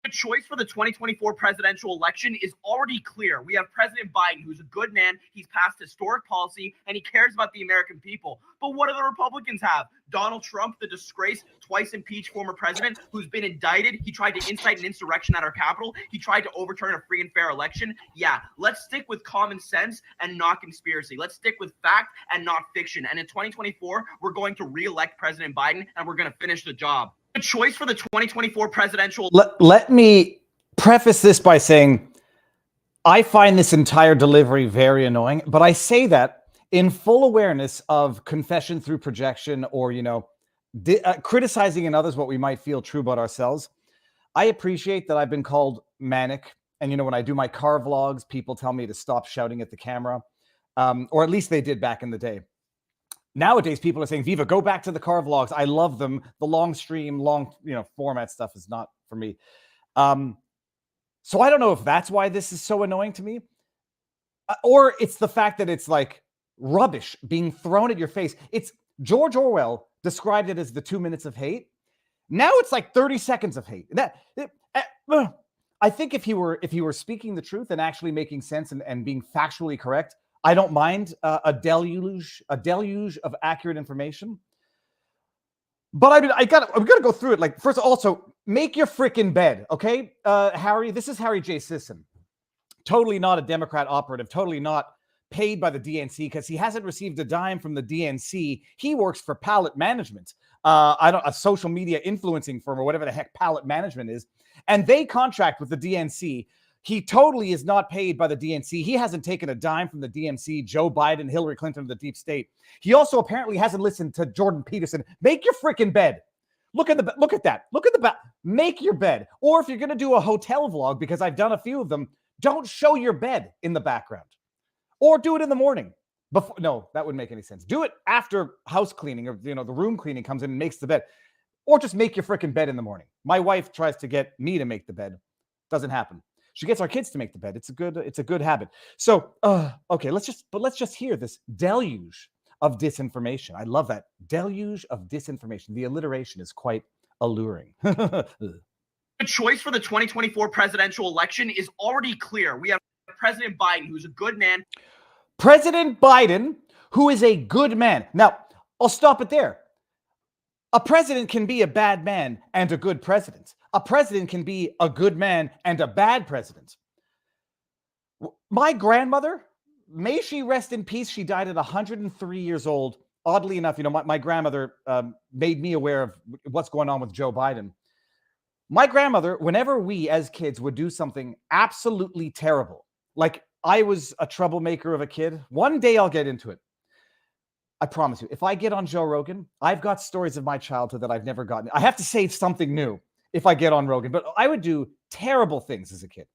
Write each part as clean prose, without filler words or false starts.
The choice for the 2024 presidential election is already clear. We have President Biden, who's a good man. He's passed historic policy, and he cares about the American people. But what do the Republicans have? Donald Trump, the disgraced, twice impeached former president, who's been indicted. He tried to incite an insurrection at our Capitol. He tried to overturn a free and fair election. Yeah, let's stick with common sense and not conspiracy. Let's stick with fact and not fiction. And in 2024, we're going to re-elect President Biden, and we're going to finish the job. The choice for the 2024 presidential... Let me preface this by saying I find this entire delivery very annoying, but I say that in full awareness of confession through projection, or, criticizing in others what we might feel true about ourselves. I appreciate that I've been called manic. And, when I do my car vlogs, people tell me to stop shouting at the camera, or at least they did back in the day. Nowadays, people are saying, Viva, go back to the car vlogs. I love them. The long stream, format stuff is not for me. So I don't know if that's why this is so annoying to me, or it's the fact that it's like rubbish being thrown at your face. It's George Orwell described it as the 2 minutes of hate. Now it's like 30 seconds of hate. I think if he were speaking the truth and actually making sense and being factually correct, I don't mind a deluge of accurate information. But I mean, we got to go through it. Like, first, also make your freaking bed, okay? Harry, this is Harry J. Sisson. Totally not a Democrat operative, totally not paid by the DNC, because he hasn't received a dime from the DNC. He works for Palette Management, a social media influencing firm, or whatever the heck Palette Management is. And they contract with the DNC. He totally is not paid by the DNC. He hasn't taken a dime from the DNC, Joe Biden, Hillary Clinton, the deep state. He also apparently hasn't listened to Jordan Peterson. Make your freaking bed. Look at that. Look at the back. Make your bed. Or if you're going to do a hotel vlog, because I've done a few of them, don't show your bed in the background. Or do it in the morning. No, that wouldn't make any sense. Do it after house cleaning, or the room cleaning comes in and makes the bed. Or just make your freaking bed in the morning. My wife tries to get me to make the bed. Doesn't happen. She gets our kids to make the bed. It's a good habit. So, okay, let's just hear this deluge of disinformation. I love that. Deluge of disinformation. The alliteration is quite alluring. The choice for the 2024 presidential election is already clear. We have President Biden, who's a good man. President Biden, who is a good man. Now, I'll stop it there. A president can be a bad man and a good president. A president can be a good man and a bad president. My grandmother, may she rest in peace, she died at 103 years old. Oddly enough, my grandmother made me aware of what's going on with Joe Biden. My grandmother, whenever we as kids would do something absolutely terrible, like I was a troublemaker of a kid, one day I'll get into it. I promise you, if I get on Joe Rogan, I've got stories of my childhood that I've never gotten. I have to say something new if I get on Rogan, but I would do terrible things as a kid.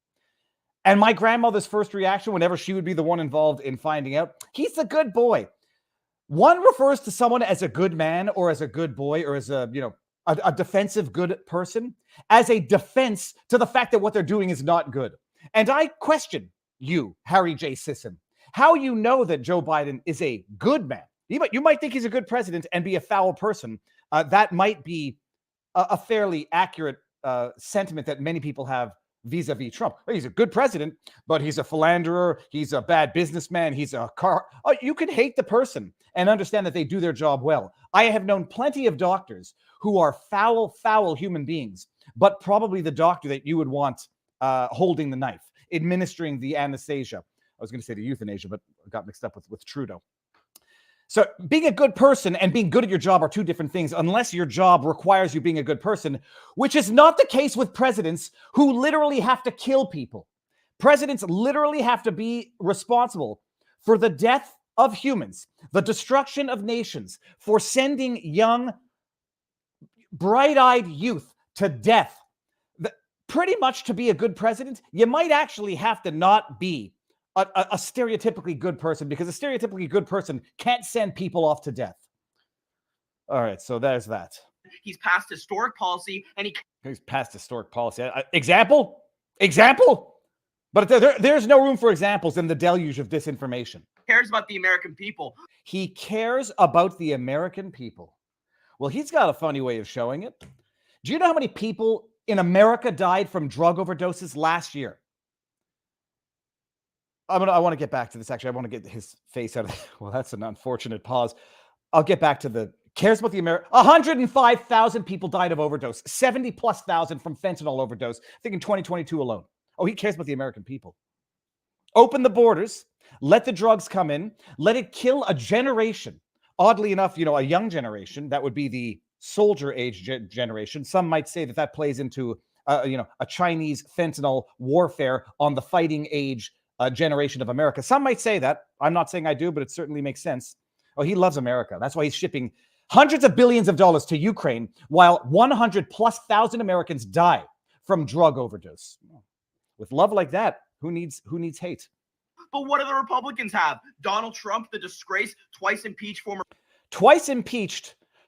And my grandmother's first reaction, whenever she would be the one involved in finding out, he's a good boy. One refers to someone as a good man, or as a good boy, or as a defensive good person, as a defense to the fact that what they're doing is not good. And I question you, Harry J. Sisson, how you know that Joe Biden is a good man. You might think he's a good president and be a foul person. That might be a fairly accurate sentiment that many people have vis-a-vis Trump. He's a good president, but he's a philanderer. He's a bad businessman. He's a car. You can hate the person and understand that they do their job well. I have known plenty of doctors who are foul human beings, but probably the doctor that you would want holding the knife, administering the anesthesia. I was going to say the euthanasia, but I got mixed up with Trudeau. So being a good person and being good at your job are two different things, unless your job requires you being a good person, which is not the case with presidents who literally have to kill people. Presidents literally have to be responsible for the death of humans, the destruction of nations, for sending young, bright-eyed youth to death. Pretty much to be a good president, you might actually have to not be a stereotypically good person, because a stereotypically good person can't send people off to death. All right, so there's that. He's passed historic policy, and he's passed historic policy. Example? But there's no room for examples in the deluge of disinformation. Cares about the American people. He cares about the American people. Well, he's got a funny way of showing it. Do you know how many people in America died from drug overdoses last year. I want to get back to this. Actually, I want to get his face out of well, that's an unfortunate pause. I'll get back to the cares about the American. 105,000 people died of overdose. 70,000+ from fentanyl overdose. I think in 2022 alone. Oh, he cares about the American people. Open the borders. Let the drugs come in. Let it kill a generation. Oddly enough, a young generation. That would be the soldier age generation. Some might say that plays into, a Chinese fentanyl warfare on the fighting age generation of America. Some might say that. I'm not saying I do, but it certainly makes sense. Oh, he loves America. That's why he's shipping hundreds of billions of dollars to Ukraine while 100,000+ Americans die from drug overdose. With love like that, who needs hate? But what do the Republicans have? Donald Trump, the disgrace, twice impeached,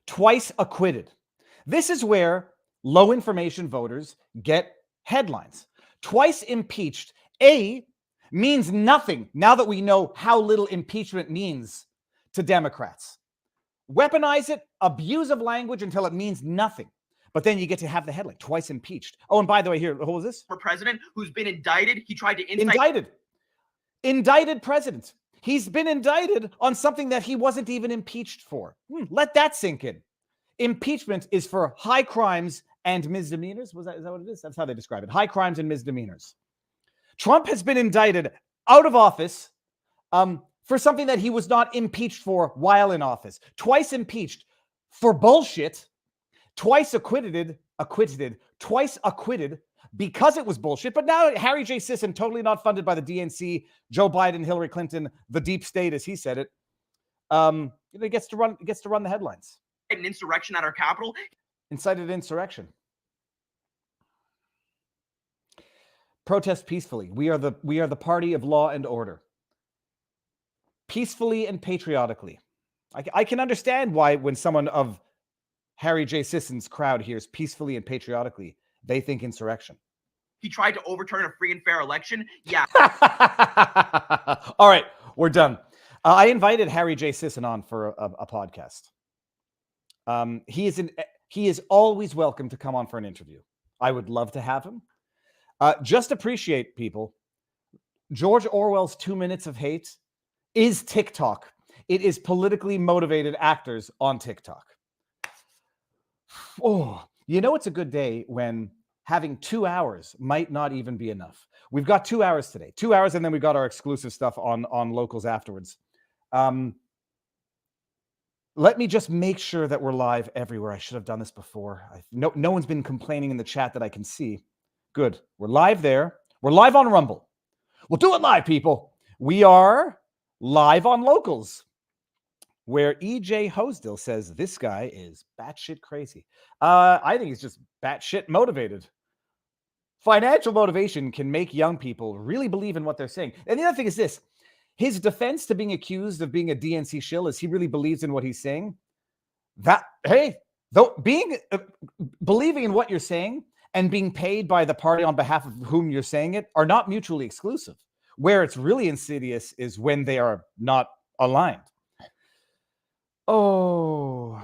twice acquitted. This is where low information voters get headlines. Twice impeached, means nothing now that we know how little impeachment means to Democrats. Weaponize it, abusive language until it means nothing. But then you get to have the headline, twice impeached. Oh, and by the way, here, who was this? For president who's been indicted. He tried to Indicted president. He's been indicted on something that he wasn't even impeached for. Let that sink in. Impeachment is for high crimes and misdemeanors. Is that what it is? That's how they describe it. High crimes and misdemeanors. Trump has been indicted out of office for something that he was not impeached for while in office. Twice impeached for bullshit. Twice acquitted, twice acquitted because it was bullshit. But now Harry J. Sisson, totally not funded by the DNC, Joe Biden, Hillary Clinton, the deep state, as he said it, he gets to run the headlines. An insurrection at our Capitol. Incited insurrection. Protest peacefully. We are the party of law and order. Peacefully and patriotically. I can understand why when someone of Harry J. Sisson's crowd hears peacefully and patriotically, they think insurrection. He tried to overturn a free and fair election. Yeah. All right, we're done. I invited Harry J. Sisson on for a podcast. He is always welcome to come on for an interview. I would love to have him. Just appreciate, people. George Orwell's 2 Minutes of Hate is TikTok. It is politically motivated actors on TikTok. Oh, it's a good day when having 2 hours might not even be enough. We've got 2 hours today. 2 hours, and then we got our exclusive stuff on locals afterwards. Let me just make sure that we're live everywhere. I should have done this before. No one's been complaining in the chat that I can see. Good. We're live there. We're live on Rumble. We'll do it live, people. We are live on Locals, where EJ Hosdill says this guy is batshit crazy. I think he's just batshit motivated. Financial motivation can make young people really believe in what they're saying. And the other thing is this. His defense to being accused of being a DNC shill is he really believes in what he's saying. Believing in what you're saying and being paid by the party on behalf of whom you're saying it are not mutually exclusive. Where it's really insidious is when they are not aligned. Oh.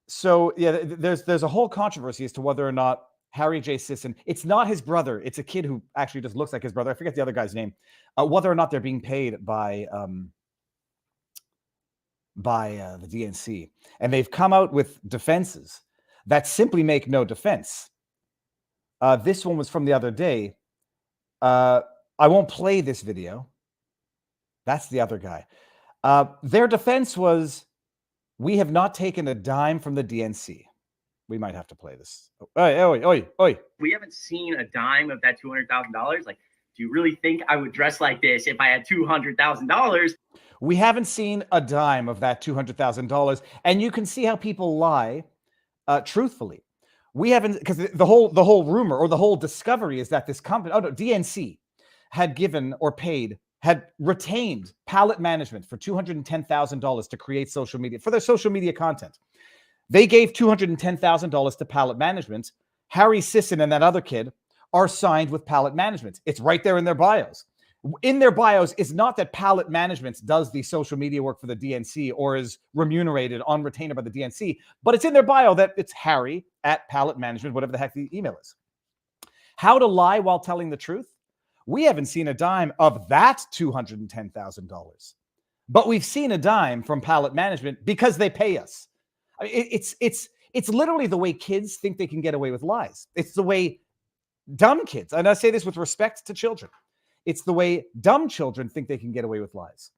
So, yeah, there's a whole controversy as to whether or not Harry J. Sisson, it's not his brother. It's a kid who actually just looks like his brother. I forget the other guy's name. Whether or not they're being paid by the DNC. And they've come out with defenses that simply make no defense. This one was from the other day. I won't play this video. That's the other guy. Their defense was, we have not taken a dime from the DNC. We might have to play this. Oi. We haven't seen a dime of that $200,000. Like, do you really think I would dress like this if I had $200,000? We haven't seen a dime of that $200,000. And you can see how people lie truthfully. We haven't, because the whole rumor or the whole discovery is that this company, DNC, had given or paid, had retained palette management for $210,000 to create social media, for their social media content. They gave $210,000 to palette management. Harry Sisson and that other kid are signed with palette management. It's right there in their bios. in their bios is not that Palette Management does the social media work for the DNC or is remunerated on retainer by the DNC, but it's in their bio that it's Harry at Palette Management, whatever the heck the email is. How to lie while telling the truth? We haven't seen a dime of that $210,000, but we've seen a dime from Palette Management because they pay us. I mean, it's literally the way kids think they can get away with lies. It's the way dumb kids, and I say this with respect to children, it's the way dumb children think they can get away with lies.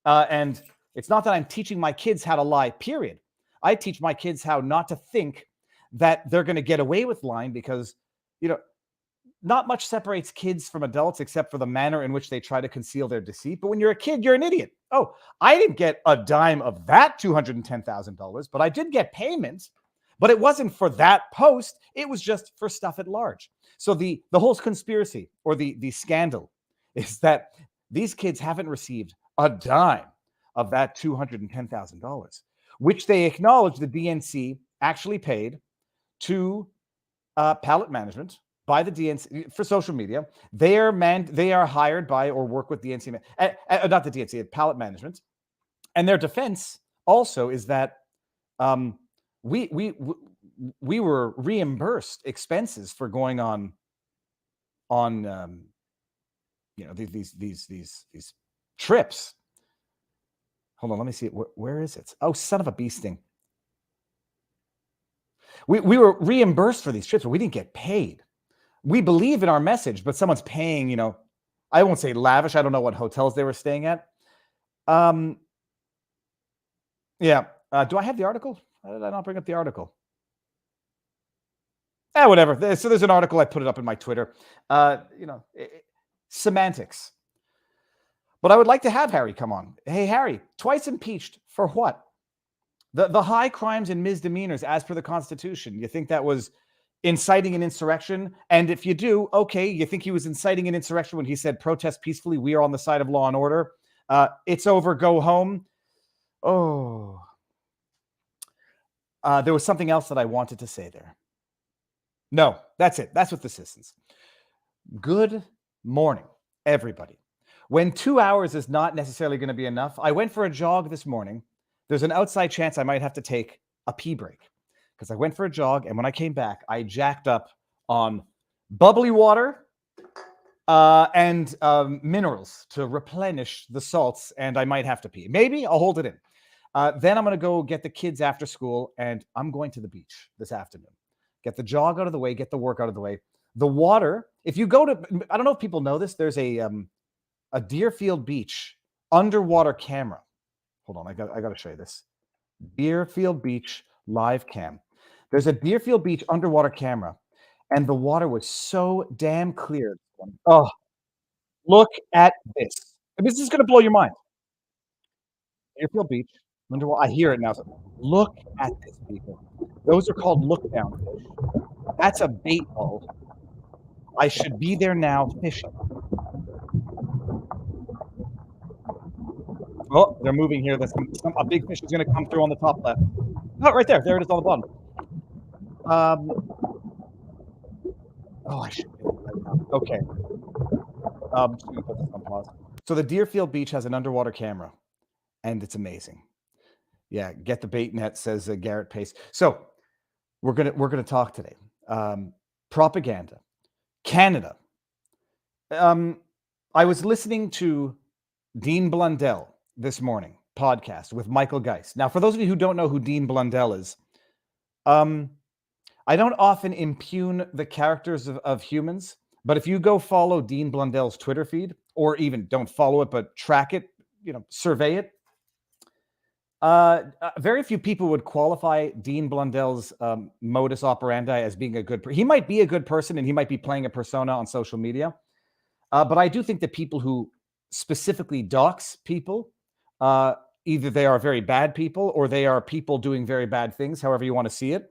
And it's not that I'm teaching my kids how to lie, period. I teach my kids how not to think that they're going to get away with lying because, not much separates kids from adults except for the manner in which they try to conceal their deceit. But when you're a kid, you're an idiot. Oh, I didn't get a dime of that $210,000, but I did get payment. But it wasn't for that post. It was just for stuff at large. So the whole conspiracy or the scandal is that these kids haven't received a dime of that $210,000, which they acknowledge the DNC actually paid to Palette Management by the DNC for social media. They are hired by or work with DNC, not the DNC, Palette Management. And their defense also is that we were reimbursed expenses for going on these trips. Hold on, let me see it. Where is it? Oh, son of a bee sting. We were reimbursed for these trips, but we didn't get paid. We believe in our message, but someone's paying, I won't say lavish. I don't know what hotels they were staying at. Do I have the article? Why did I not bring up the article? Whatever. So there's an article. I put it up in my Twitter. Semantics. But I would like to have Harry come on. Hey, Harry, twice impeached for what? The high crimes and misdemeanors as per the Constitution. You think that was inciting an insurrection? And if you do, okay, you think he was inciting an insurrection when he said protest peacefully, we are on the side of law and order. It's over, go home. Oh. There was something else that I wanted to say there. No, that's it. That's what this is. Good morning, everybody. When 2 hours is not necessarily going to be enough, I went for a jog this morning. There's an outside chance I might have to take a pee break because I went for a jog, and when I came back, I jacked up on bubbly water and minerals to replenish the salts, and I might have to pee. Maybe I'll hold it in. Then I'm going to go get the kids after school, and I'm going to the beach this afternoon. Get the jog out of the way, get the work out of the way. The water, if you go to, I don't know if people know this, there's a Deerfield Beach underwater camera. Hold on, I got to show you this. Deerfield Beach live cam. There's a Deerfield Beach underwater camera, and the water was so damn clear. Oh, look at this. This is going to blow your mind. Deerfield Beach underwater. I hear it now. Look at this, people. Those are called look-down fish. That's a bait hole. I should be there now fishing. Oh, they're moving here. A big fish is going to come through on the top left. Oh, right there. There it is on the bottom. I should be right now. Okay. I'm just going to put this on pause. So the Deerfield Beach has an underwater camera, and it's amazing. Yeah, get the bait net, says Garrett Pace. So we're gonna talk today. Propaganda, Canada. I was listening to Dean Blundell this morning podcast with Michael Geist. Now, for those of you who don't know who Dean Blundell is, I don't often impugn the characters of humans, but if you go follow Dean Blundell's Twitter feed, or even don't follow it but track it, survey it. Very few people would qualify Dean Blundell's modus operandi as being a good person. He might be a good person and he might be playing a persona on social media. But I do think that people who specifically dox people, either they are very bad people or they are people doing very bad things, however you want to see it.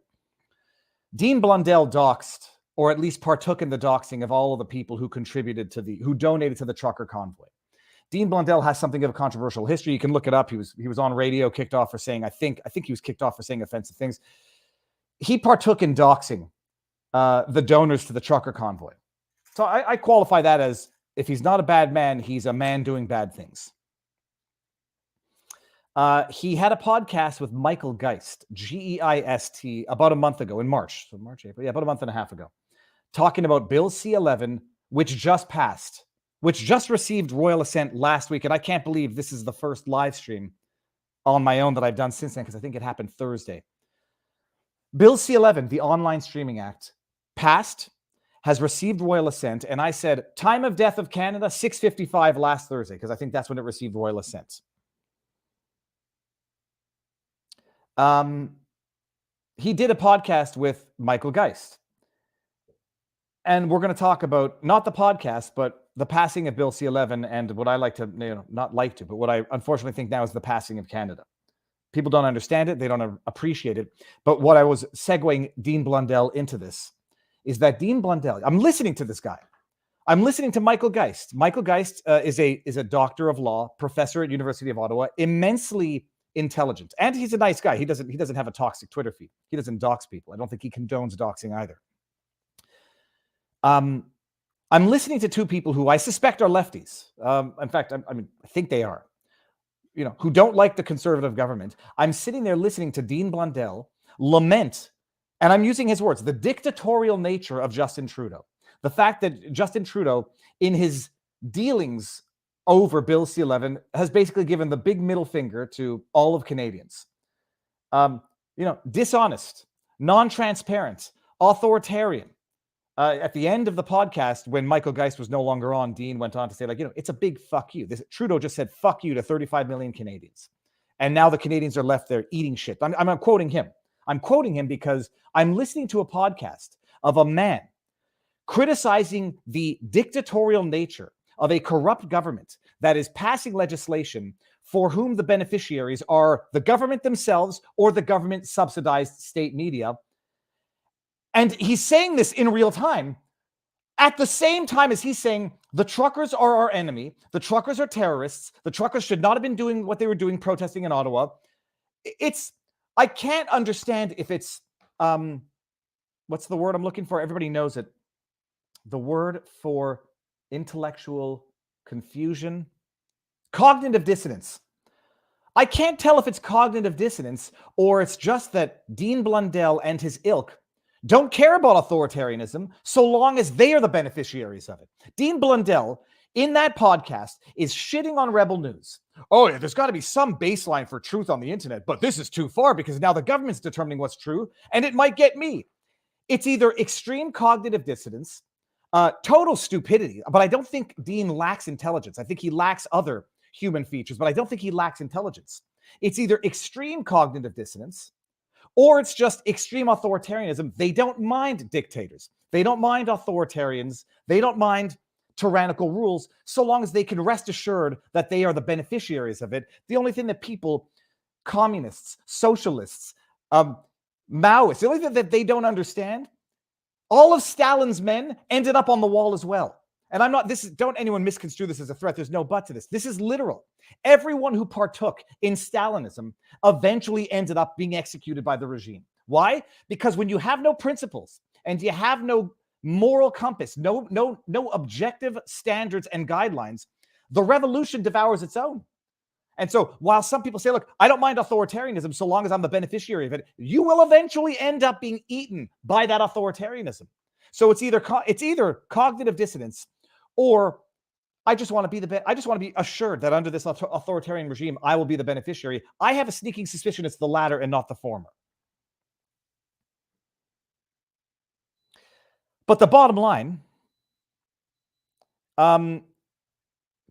Dean Blundell doxed, or at least partook in the doxing of all of the people who who donated to the trucker convoy. Dean Blundell has something of a controversial history. You can look it up. He was on radio, kicked off for saying, I think he was kicked off for saying offensive things. He partook in doxing the donors to the trucker convoy. So I qualify that as if he's not a bad man, he's a man doing bad things. He had a podcast with Michael Geist, Geist, about a month ago in March. So March, April, about a month and a half ago, talking about Bill C-11, which just passed, which just received royal assent last week. And I can't believe this is the first live stream on my own that I've done since then, because I think it happened Thursday. Bill C-11, the Online Streaming Act, passed, has received royal assent. And I said, time of death of Canada, 6:55 last Thursday, because I think that's when it received royal assent. He did a podcast with Michael Geist. And we're going to talk about not the podcast, but the passing of Bill C-11 and what I like to, not like to, but what I unfortunately think now is the passing of Canada. People don't understand it. They don't appreciate it. But what I was segueing Dean Blundell into this is that Dean Blundell, I'm listening to this guy. I'm listening to Michael Geist. Michael Geist is a doctor of law, professor at University of Ottawa, immensely intelligent. And he's a nice guy. He doesn't have a toxic Twitter feed. He doesn't dox people. I don't think he condones doxing either. I'm listening to two people who I suspect are lefties. In fact, I think they are, who don't like the conservative government. I'm sitting there listening to Dean Blundell lament, and I'm using his words, the dictatorial nature of Justin Trudeau. The fact that Justin Trudeau, in his dealings over Bill C-11, has basically given the big middle finger to all of Canadians. Dishonest, non-transparent, authoritarian. At the end of the podcast, when Michael Geist was no longer on, Dean went on to say, it's a big fuck you. Trudeau just said fuck you to 35 million Canadians. And now the Canadians are left there eating shit. I'm quoting him. I'm quoting him because I'm listening to a podcast of a man criticizing the dictatorial nature of a corrupt government that is passing legislation for whom the beneficiaries are the government themselves or the government-subsidized state media. And he's saying this in real time at the same time as he's saying the truckers are our enemy. The truckers are terrorists. The truckers should not have been doing what they were doing, protesting in Ottawa. I can't understand if it's, what's the word I'm looking for? Everybody knows it. The word for intellectual confusion, cognitive dissonance. I can't tell if it's cognitive dissonance or it's just that Dean Blundell and his ilk don't care about authoritarianism so long as they are the beneficiaries of it. Dean Blundell, in that podcast, is shitting on Rebel News. Oh, yeah, there's got to be some baseline for truth on the internet, but this is too far because now the government's determining what's true, and it might get me. It's either extreme cognitive dissonance, total stupidity, but I don't think Dean lacks intelligence. I think he lacks other human features, but I don't think he lacks intelligence. It's either extreme cognitive dissonance, or it's just extreme authoritarianism. They don't mind dictators. They don't mind authoritarians. They don't mind tyrannical rules so long as they can rest assured that they are the beneficiaries of it. The only thing that people, communists, socialists, Maoists, the only thing that they don't understand, all of Stalin's men ended up on the wall as well. And don't anyone misconstrue this as a threat. There's no but to this. This is literal. Everyone who partook in Stalinism eventually ended up being executed by the regime. Why? Because when you have no principles and you have no moral compass, no objective standards and guidelines, the revolution devours its own. And so while some people say, look, I don't mind authoritarianism so long as I'm the beneficiary of it, you will eventually end up being eaten by that authoritarianism. So it's either cognitive dissonance, or I just want to be assured that under this authoritarian regime, I will be the beneficiary. I have a sneaking suspicion it's the latter and not the former. But the bottom line,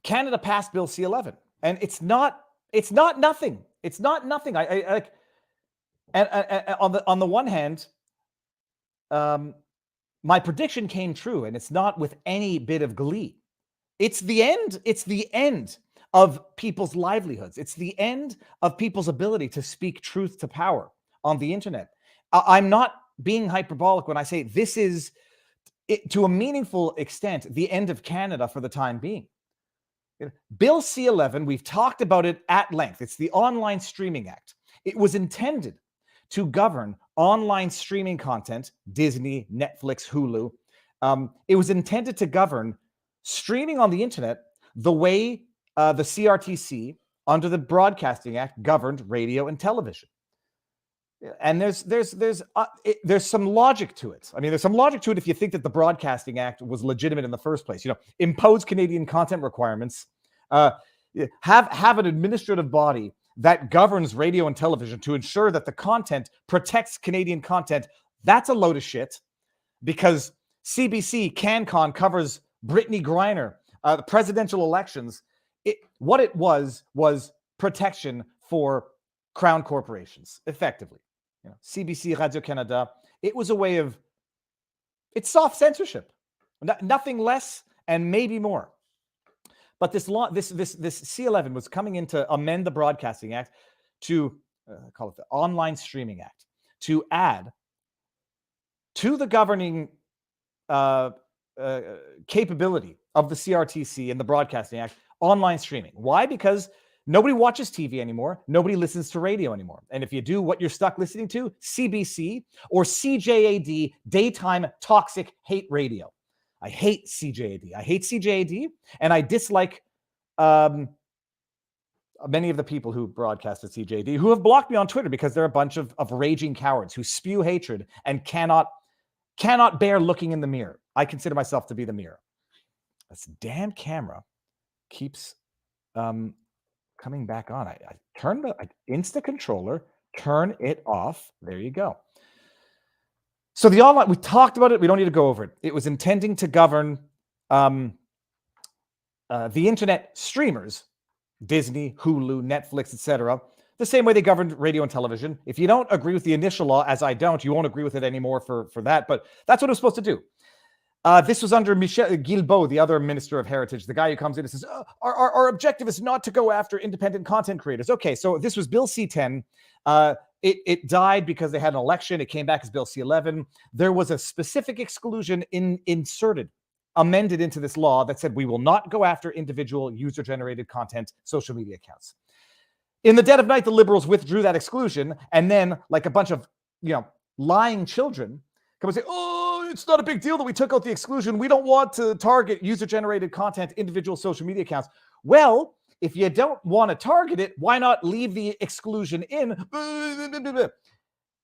Canada passed Bill C-11, and it's not nothing. It's not nothing. And on the one hand, my prediction came true, and it's not with any bit of glee. It's the end. It's the end of people's livelihoods. It's the end of people's ability to speak truth to power on the internet. I'm not being hyperbolic when I say this is, to a meaningful extent, the end of Canada for the time being. Bill C-11, we've talked about it at length. It's the Online Streaming Act. It was intended to govern online streaming content, Disney, Netflix, Hulu. It was intended to govern streaming on the internet the way the CRTC under the Broadcasting Act governed radio and television. And there's some logic to it. I mean, there's some logic to it if you think that the Broadcasting Act was legitimate in the first place. Impose Canadian content requirements, have an administrative body that governs radio and television to ensure that the content protects Canadian content. That's a load of shit, because CBC CanCon covers Brittany Griner, the presidential elections. What it was protection for crown corporations, effectively. CBC, Radio-Canada, it was a way of, it's soft censorship, nothing less and maybe more. But this C11 was coming in to amend the Broadcasting Act to call it the Online Streaming Act, to add to the governing capability of the CRTC and the Broadcasting Act online streaming. Why? Because nobody watches TV anymore. Nobody listens to radio anymore. And if you do, what you're stuck listening to, CBC or CJAD, daytime toxic hate radio. I hate CJAD. I hate CJAD, and I dislike many of the people who broadcast at CJAD, who have blocked me on Twitter because they're a bunch of raging cowards who spew hatred and cannot bear looking in the mirror. I consider myself to be the mirror. This damn camera keeps coming back on. I turn the Insta controller, turn it off. There you go. So the online, we talked about it. We don't need to go over it. It was intending to govern the internet streamers, Disney, Hulu, Netflix, etc., the same way they governed radio and television. If you don't agree with the initial law, as I don't, you won't agree with it anymore for that. But that's what it was supposed to do. This was under Michel Guilbeault, the other Minister of Heritage, the guy who comes in and says, our objective is not to go after independent content creators. Okay, so this was Bill C-10. It died because they had an election. It came back as Bill C-11. There was a specific exclusion amended into this law that said we will not go after individual user-generated content social media accounts. In the dead of night, the Liberals withdrew that exclusion, and then, like a bunch of lying children, come and say, oh, it's not a big deal that we took out the exclusion. We don't want to target user-generated content, individual social media accounts. Well, if you don't want to target it, why not leave the exclusion in?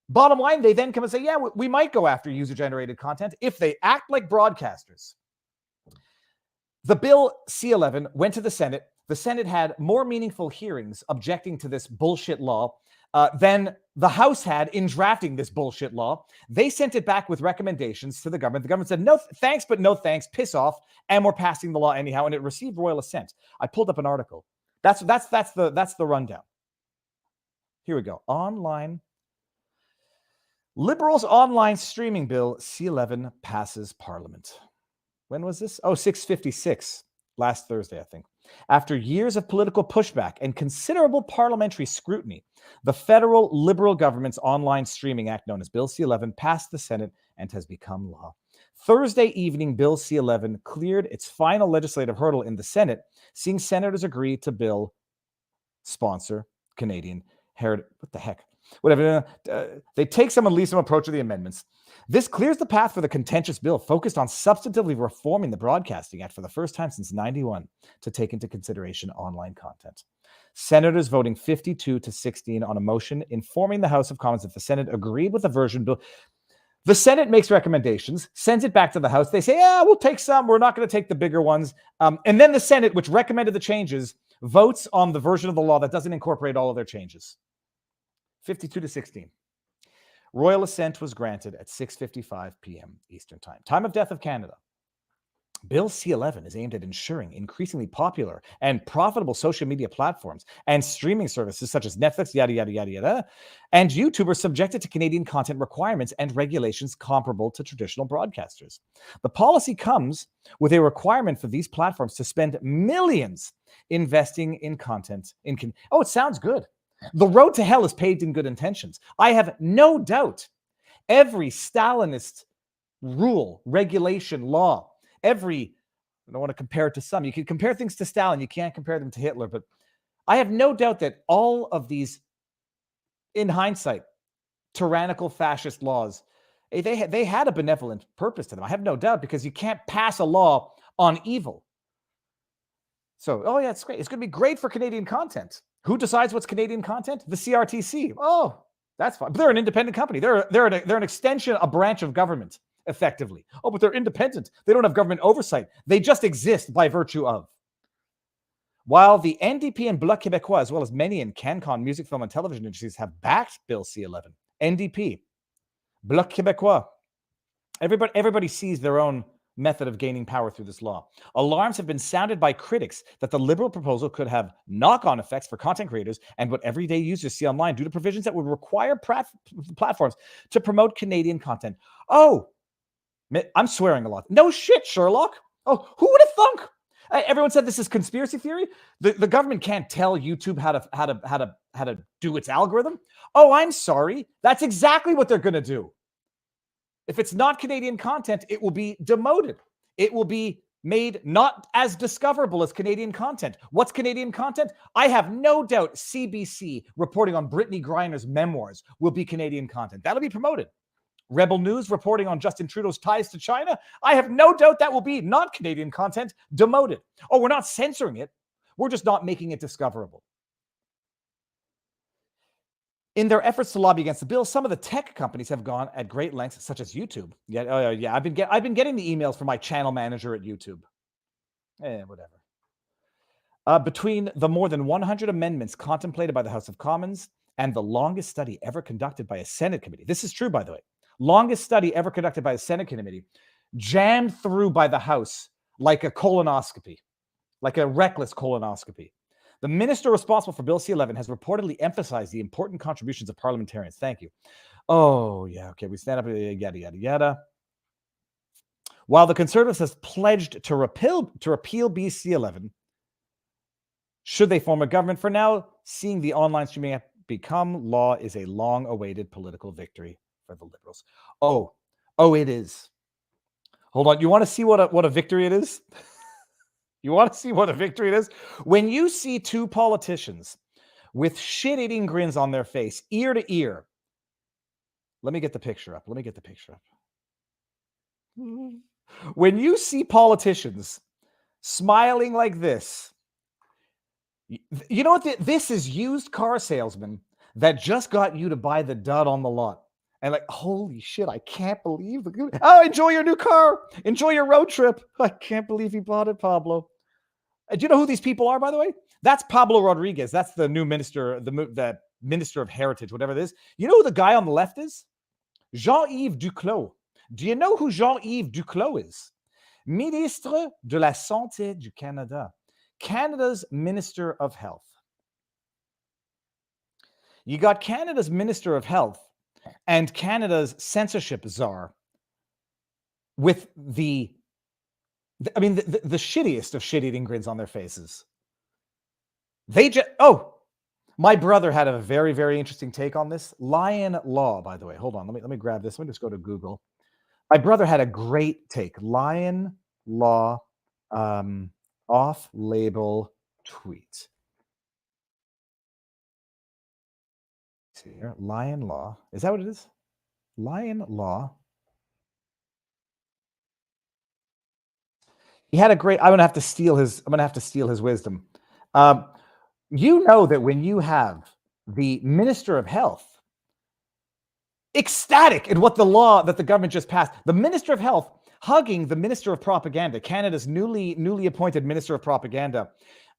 Bottom line, they then come and say, yeah, we might go after user-generated content if they act like broadcasters. The Bill C-11 went to the Senate. The Senate had more meaningful hearings objecting to this bullshit law than the House had in drafting this bullshit law. They sent it back with recommendations to the government. The government said, no thanks, but no thanks, piss off, and we're passing the law anyhow, and it received royal assent. I pulled up an article. That's the rundown. Here we go. Liberals online streaming bill C-11 passes Parliament. When was this? Oh, 6:56, last Thursday, I think. After years of political pushback and considerable parliamentary scrutiny, the federal Liberal government's online streaming act, known as Bill C-11, passed the Senate and has become law. Thursday evening, Bill C-11 cleared its final legislative hurdle in the Senate, seeing senators agree to bill sponsor Canadian heritage. What the heck? Whatever. They take some and leave some approach to the amendments. This clears the path for the contentious bill focused on substantively reforming the Broadcasting Act for the first time since 1991 to take into consideration online content. Senators voting 52-16 on a motion informing the House of Commons that the Senate agreed with the version bill. The Senate makes recommendations, sends it back to the House. They say, yeah, we'll take some. We're not going to take the bigger ones. And then the Senate, which recommended the changes, votes on the version of the law that doesn't incorporate all of their changes. 52-16. Royal assent was granted at 6:55 p.m. Eastern Time. Time of death of Canada. Bill C-11 is aimed at ensuring increasingly popular and profitable social media platforms and streaming services such as Netflix, yada, yada, yada, yada, and YouTube are subjected to Canadian content requirements and regulations comparable to traditional broadcasters. The policy comes with a requirement for these platforms to spend millions investing in content. Oh, it sounds good. The road to hell is paved in good intentions. I have no doubt every Stalinist rule, regulation, law, I don't want to compare it to some. You can compare things to Stalin. You can't compare them to Hitler. But I have no doubt that all of these, in hindsight, tyrannical fascist laws, they had a benevolent purpose to them. I have no doubt, because you can't pass a law on evil. So, oh yeah, it's great. It's going to be great for Canadian content. Who decides what's Canadian content? The CRTC. Oh, that's fine. But they're an independent company. They're an extension, a branch of government, effectively. Oh, but they're independent. They don't have government oversight. They just exist by virtue of. While the NDP and Bloc Québécois, as well as many in CanCon music, film, and television industries, have backed Bill C-11, NDP, Bloc Québécois, everybody sees their own method of gaining power through this law. Alarms have been sounded by critics that the Liberal proposal could have knock-on effects for content creators and what everyday users see online due to provisions that would require platforms to promote Canadian content. Oh, I'm swearing a lot. No shit, Sherlock. Oh, who would have thunk? Everyone said this is conspiracy theory. The government can't tell YouTube how to do its algorithm. Oh, I'm sorry. That's exactly what they're going to do. If it's not Canadian content, it will be demoted. It will be made not as discoverable as Canadian content. What's Canadian content? I have no doubt CBC reporting on Brittany Griner's memoirs will be Canadian content. That'll be promoted. Rebel News reporting on Justin Trudeau's ties to China. I have no doubt that will be not Canadian content, demoted. Oh, we're not censoring it. We're just not making it discoverable. In their efforts to lobby against the bill, some of the tech companies have gone at great lengths, such as YouTube. Yeah, I've been getting the emails from my channel manager at YouTube. Whatever. Between the more than 100 amendments contemplated by the House of Commons and the longest study ever conducted by a Senate committee. This is true, by the way. Longest study ever conducted by a Senate committee, jammed through by the House like a colonoscopy, like a reckless colonoscopy. The minister responsible for Bill C-11 has reportedly emphasized the important contributions of parliamentarians. Thank you. Oh, yeah, okay, we stand up, yada, yada, yada. While the Conservatives has pledged to repeal BC-11, should they form a government, for now, seeing the online streaming app become law is a long-awaited political victory for the Liberals. Oh, it is. Hold on, you want to see what a victory it is? You want to see what a victory it is? When you see two politicians with shit-eating grins on their face, ear to ear. Let me get the picture up. When you see politicians smiling like this, you know what? This is used car salesman that just got you to buy the dud on the lot. And like, holy shit, I can't believe enjoy your new car. Enjoy your road trip. I can't believe you bought it, Pablo. Do you know who these people are, by the way? That's Pablo Rodriguez. That's the new minister, the minister of heritage, whatever it is. You know who the guy on the left is? Jean-Yves Duclos. Do you know who Jean-Yves Duclos is? Ministre de la Santé du Canada. Canada's Minister of Health. You got Canada's Minister of Health and Canada's censorship czar with the shittiest of shit-eating grins on their faces. My brother had a very, very interesting take on this. Lion Law, by the way. Hold on, let me grab this. Let me just go to Google. My brother had a great take. Lion Law, off-label tweet. See here, Lion Law. Is that what it is? Lion Law. He had a great. I'm gonna have to steal his wisdom. You know that when you have the Minister of Health ecstatic at what the law that the government just passed, the Minister of Health hugging the Minister of Propaganda, Canada's newly appointed Minister of Propaganda.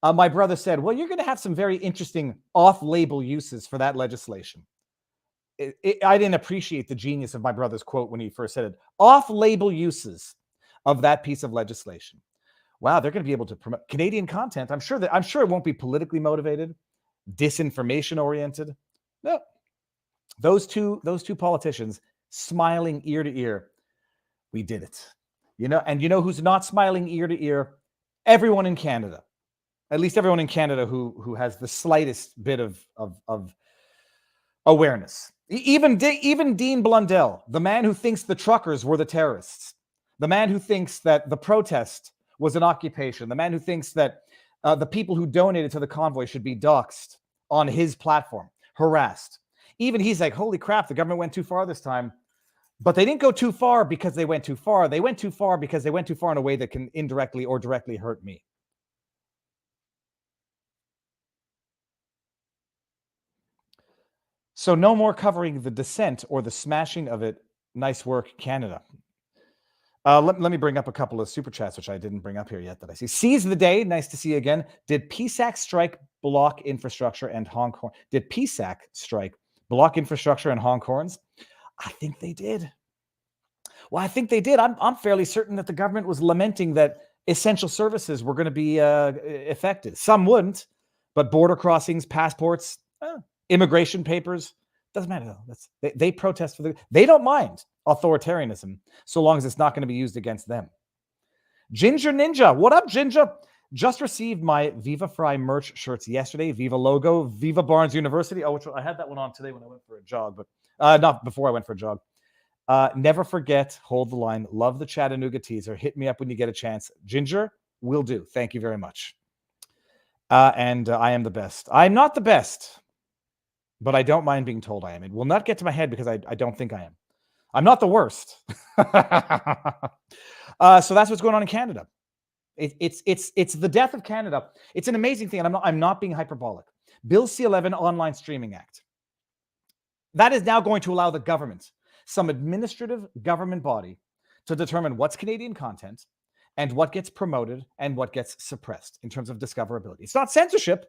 My brother said, well, you're going to have some very interesting off-label uses for that legislation. I didn't appreciate the genius of my brother's quote when he first said it. Off-label uses of that piece of legislation. Wow, they're going to be able to promote Canadian content. I'm sure it won't be politically motivated, disinformation oriented. No. Those two politicians smiling ear to ear. We did it. And you know who's not smiling ear to ear? Everyone in Canada. At least everyone in Canada who has the slightest bit of awareness. Even Dean Blundell, the man who thinks the truckers were the terrorists, the man who thinks that the protest was an occupation, the man who thinks that the people who donated to the convoy should be doxxed on his platform, harassed. Even he's like, holy crap, the government went too far this time. But they didn't go too far because they went too far. They went too far because they went too far in a way that can indirectly or directly hurt me. So no more covering the dissent or the smashing of it. Nice work, Canada. Let me bring up a couple of super chats, which I didn't bring up here yet that I see. Seize the day. Nice to see you again. Did PSAC strike block infrastructure and honk horn? Did PSAC strike block infrastructure and honk horns? I think they did. Well, I think they did. I'm fairly certain that the government was lamenting that essential services were going to be affected. Some wouldn't, but border crossings, passports, immigration papers, doesn't matter though. They protest for they don't mind authoritarianism so long as it's not going to be used against them. Ginger Ninja, what up, Ginger? Just received my Viva Frei merch shirts yesterday. Viva logo, Viva Barnes University. Oh, I had that one on today when I went for a jog, but not before I went for a jog. Never forget, hold the line. Love the Chattanooga teaser. Hit me up when you get a chance. Ginger, will do. Thank you very much. And I am the best. I'm not the best, but I don't mind being told I am. It will not get to my head because I don't think I am. I'm not the worst. So that's what's going on in Canada. It's the death of Canada. It's an amazing thing, and I'm not being hyperbolic. Bill C-11 Online Streaming Act. That is now going to allow the government, some administrative government body, to determine what's Canadian content and what gets promoted and what gets suppressed in terms of discoverability. It's not censorship.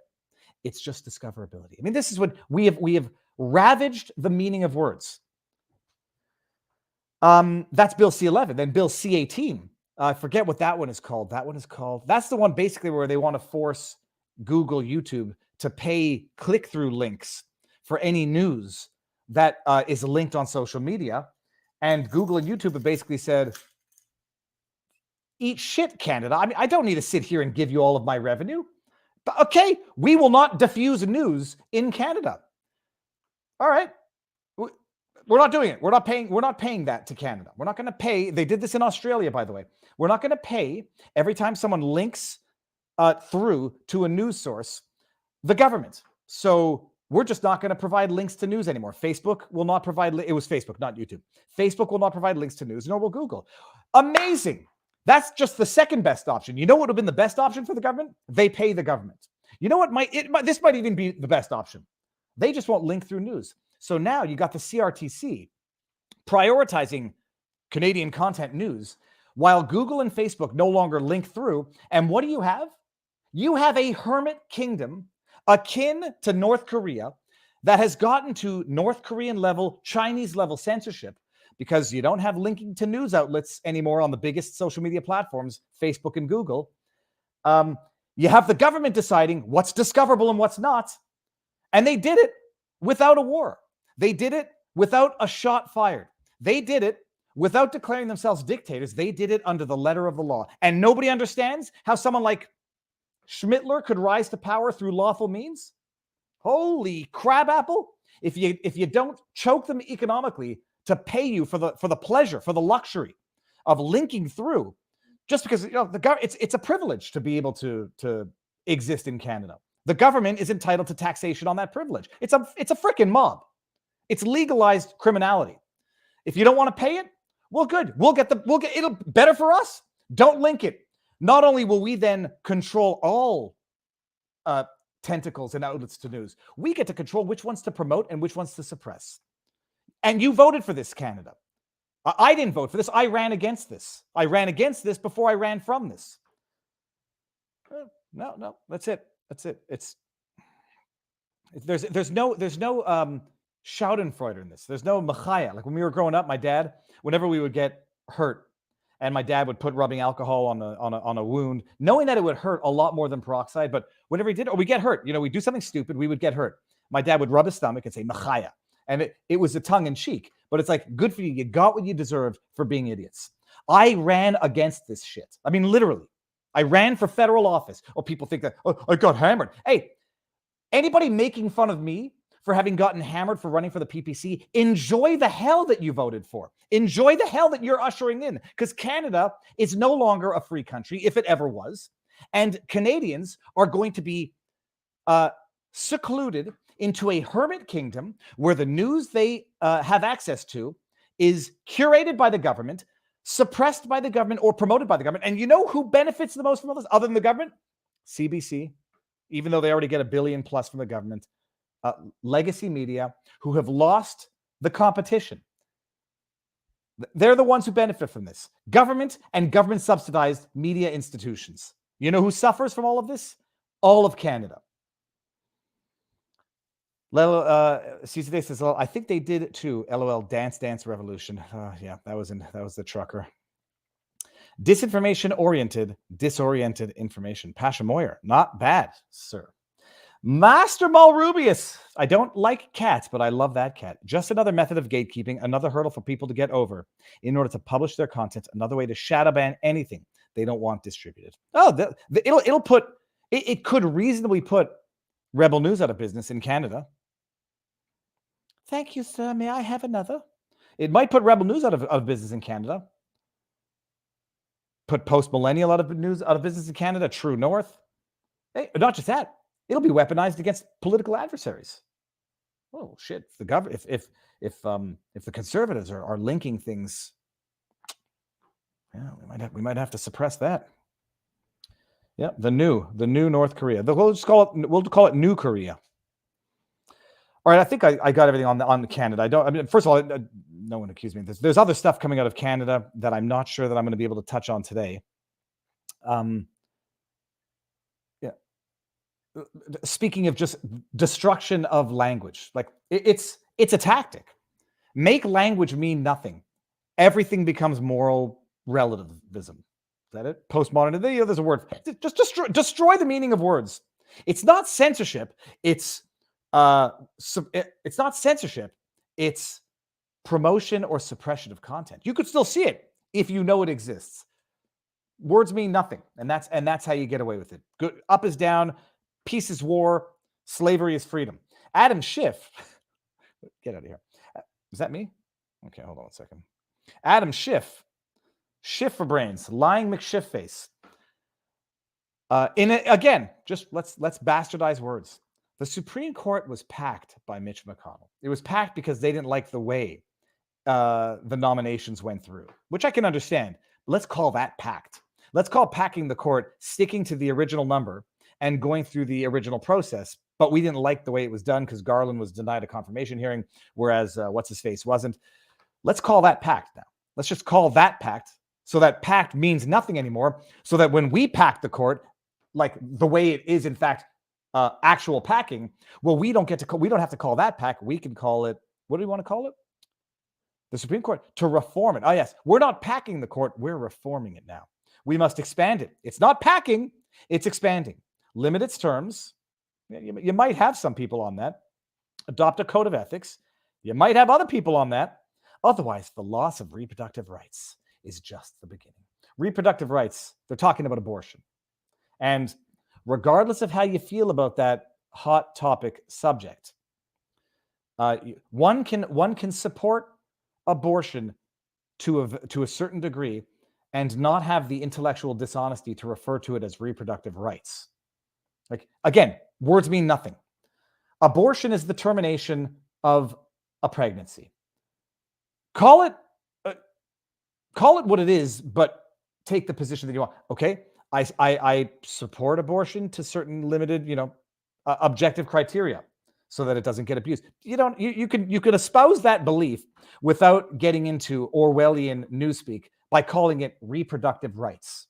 It's just discoverability. I mean, this is what we have ravaged the meaning of words. That's Bill C-11. Then Bill C-18. I forget what that one is called. That's the one basically where they want to force Google, YouTube to pay click-through links for any news that is linked on social media. And Google and YouTube have basically said, eat shit, Canada. I mean, I don't need to sit here and give you all of my revenue. But okay, we will not diffuse news in Canada. All right. We're not doing it. We're not paying that to Canada. We're not going to pay. They did this in Australia, by the way. We're not going to pay every time someone links through to a news source, the government. So we're just not going to provide links to news anymore. Facebook will not provide, it was Facebook, not YouTube. Facebook will not provide links to news, nor will Google. Amazing. That's just the second best option. You know what would have been the best option for the government? They pay the government. You know what this might even be the best option. They just won't link through news. So now you got the CRTC prioritizing Canadian content news while Google and Facebook no longer link through. And what do you have? You have a hermit kingdom akin to North Korea that has gotten to North Korean level, Chinese level censorship because you don't have linking to news outlets anymore on the biggest social media platforms, Facebook and Google. You have the government deciding what's discoverable and what's not. And they did it without a war. They did it without a shot fired. They did it without declaring themselves dictators. They did it under the letter of the law. And nobody understands how someone like Schmittler could rise to power through lawful means. Holy crabapple. If you don't choke them economically to pay you for the pleasure, for the luxury of linking through, just because it's a privilege to be able to exist in Canada. The government is entitled to taxation on that privilege. It's a freaking mob. It's legalized criminality. If you don't want to pay it, well, good. We'll get it'll better for us. Don't link it. Not only will we then control all tentacles and outlets to news, we get to control which ones to promote and which ones to suppress. And you voted for this, Canada. I didn't vote for this. I ran against this. I ran against this before I ran from this. No, that's it. That's it. There's no Schadenfreude in this. There's no machaya. Like when we were growing up, my dad, whenever we would get hurt, and my dad would put rubbing alcohol on a wound, knowing that it would hurt a lot more than peroxide. But whenever he did, or we get hurt, we do something stupid, we would get hurt. My dad would rub his stomach and say machaya, and it was a tongue in cheek. But it's like, good for you. You got what you deserved for being idiots. I ran against this shit. I mean, literally. I ran for federal office. Oh, people think that, oh, I got hammered. Hey, anybody making fun of me for having gotten hammered for running for the PPC, enjoy the hell that you voted for. Enjoy the hell that you're ushering in, because Canada is no longer a free country, if it ever was. And Canadians are going to be secluded into a hermit kingdom where the news they have access to is curated by the government, suppressed by the government, or promoted by the government. And you know who benefits the most from all this other than the government? CBC, even though they already get $1 billion plus from the government. legacy media who have lost the competition. They're the ones who benefit from this. Government and government-subsidized media institutions. You know who suffers from all of this? All of Canada. CCD says, I think they did it too. LOL, Dance Revolution. Yeah, that was the trucker. Disinformation-oriented, disoriented information. Pasha Moyer, not bad, sir. Master Malrubius. I don't like cats, but I love that cat. Just another method of gatekeeping, another hurdle for people to get over in order to publish their content, another way to shadow ban anything they don't want distributed. Oh, it could reasonably put Rebel News out of business in Canada. Thank you, sir. May I have another? It might put Rebel News out of business in Canada. Put Post Millennial out of business in Canada. True North. Hey, not just that. It'll be weaponized against political adversaries. Oh shit! If the government, if the conservatives are linking things, yeah, we might have to suppress that. Yeah, the new North Korea. We'll call it New Korea. All right, I think I got everything on Canada. First of all, no one accused me of this. There's other stuff coming out of Canada that I'm not sure that I'm going to be able to touch on today. Speaking of just destruction of language, like it's a tactic. Make language mean nothing. Everything becomes moral relativism. Is that it? Postmodern. There's a word. Just destroy the meaning of words. It's not censorship. It's not censorship. It's promotion or suppression of content. You could still see it if you know it exists. Words mean nothing, and that's how you get away with it. Good. Up is down. Peace is war. Slavery is freedom. Adam Schiff. Get out of here. Is that me? Okay, hold on a second. Adam Schiff. Schiff for brains. Lying McSchiffface. Again, just let's bastardize words. The Supreme Court was packed by Mitch McConnell. It was packed because they didn't like the way the nominations went through, which I can understand. Let's call that packed. Let's call packing the court sticking to the original number and going through the original process. But we didn't like the way it was done because Garland was denied a confirmation hearing, whereas what's-his-face wasn't. Let's call that packed now. Let's just call that packed so that packed means nothing anymore, so that when we pack the court, like the way it is, in fact, actual packing, well, we don't have to call that pack. We can call it, what do we want to call it? The Supreme Court, to reform it. Oh, yes. We're not packing the court. We're reforming it now. We must expand it. It's not packing. It's expanding. Limit its terms. You might have some people on that. Adopt a code of ethics. You might have other people on that. Otherwise, the loss of reproductive rights is just the beginning. Reproductive rights, they're talking about abortion. And regardless of how you feel about that hot topic subject, one can support abortion to a certain degree and not have the intellectual dishonesty to refer to it as reproductive rights. Like, again, words mean nothing. Abortion is the termination of a pregnancy. Call it what it is, but take the position that you want. Okay, I support abortion to certain limited, objective criteria, so that it doesn't get abused. You could espouse that belief without getting into Orwellian newspeak by calling it reproductive rights.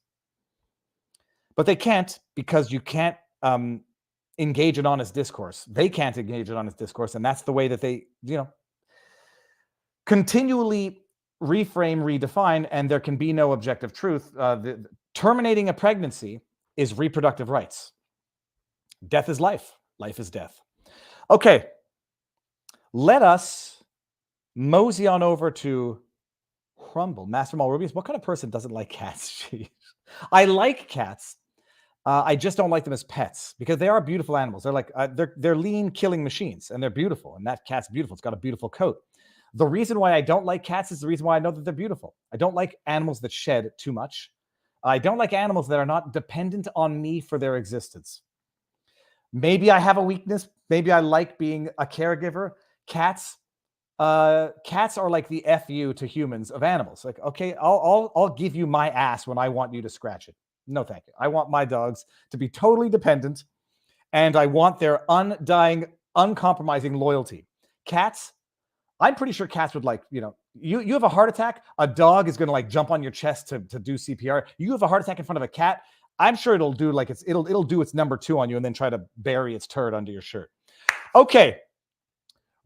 But they can't, because you can't engage in honest discourse. They can't engage in honest discourse, and that's the way that they, continually reframe, redefine, and there can be no objective truth. Terminating a pregnancy is reproductive rights. Death is life. Life is death. Okay, let us mosey on over to Crumble. Master Malrubius, what kind of person doesn't like cats? Jeez. I like cats. I just don't like them as pets because they are beautiful animals. They're like they're lean killing machines, and they're beautiful. And that cat's beautiful. It's got a beautiful coat. The reason why I don't like cats is the reason why I know that they're beautiful. I don't like animals that shed too much. I don't like animals that are not dependent on me for their existence. Maybe I have a weakness. Maybe I like being a caregiver. Cats are like the FU to humans of animals. Like, okay, I'll give you my ass when I want you to scratch it. No, thank you. I want my dogs to be totally dependent, and I want their undying uncompromising loyalty. Cats, I'm pretty sure cats would like, you have a heart attack, a dog is going to like jump on your chest to do CPR. You have a heart attack in front of a cat, I'm sure it'll do like it'll do its number 2 on you and then try to bury its turd under your shirt. Okay.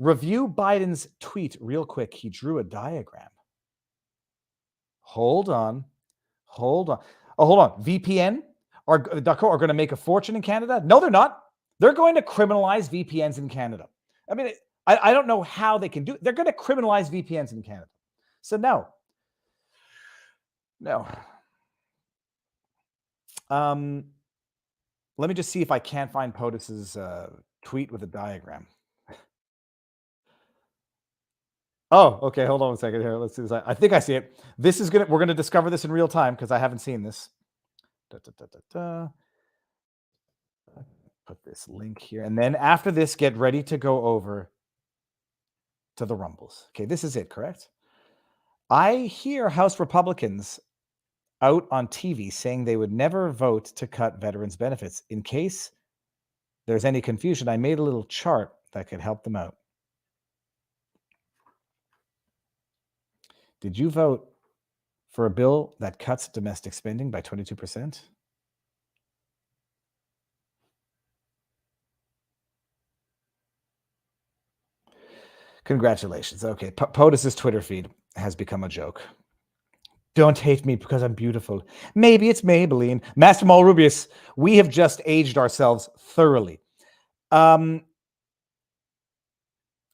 Review Biden's tweet real quick. He drew a diagram. Hold on. Oh, hold on. VPN are going to make a fortune in Canada? No, they're not. They're going to criminalize VPNs in Canada. I mean, I don't know how they can do it. They're going to criminalize VPNs in Canada. So no. Let me just see if I can't find POTUS's tweet with a diagram. Oh, okay. Hold on a second here. Let's see this. I think I see it. We're going to discover this in real time because I haven't seen this. Put this link here. And then after this, get ready to go over to the Rumbles. Okay, this is it, correct? I hear House Republicans out on TV saying they would never vote to cut veterans' benefits. In case there's any confusion, I made a little chart that could help them out. Did you vote for a bill that cuts domestic spending by 22%? Congratulations. Okay, POTUS's Twitter feed has become a joke. Don't hate me because I'm beautiful. Maybe it's Maybelline. Master Mal Rubius, we have just aged ourselves thoroughly.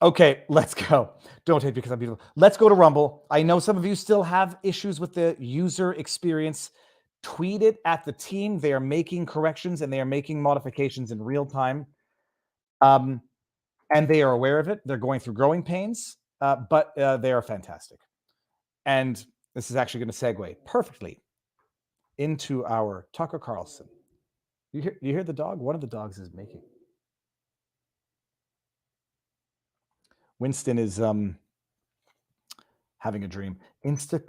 Okay, let's go. Don't hate because I'm beautiful. Let's go to Rumble. I know some of you still have issues with the user experience. Tweet it at the team. They are making corrections and they are making modifications in real time. And they are aware of it. They're going through growing pains, but they are fantastic. And this is actually going to segue perfectly into our Tucker Carlson. You hear the dog? One of the dogs is making. Winston is having a dream.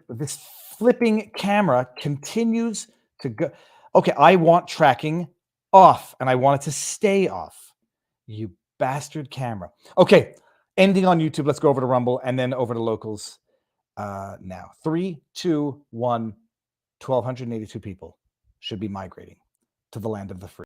This flipping camera continues to go. Okay, I want tracking off, and I want it to stay off. You bastard camera. Okay, ending on YouTube. Let's go over to Rumble and then over to locals now. 3, 2, 1. 1,282 people should be migrating to the land of the free.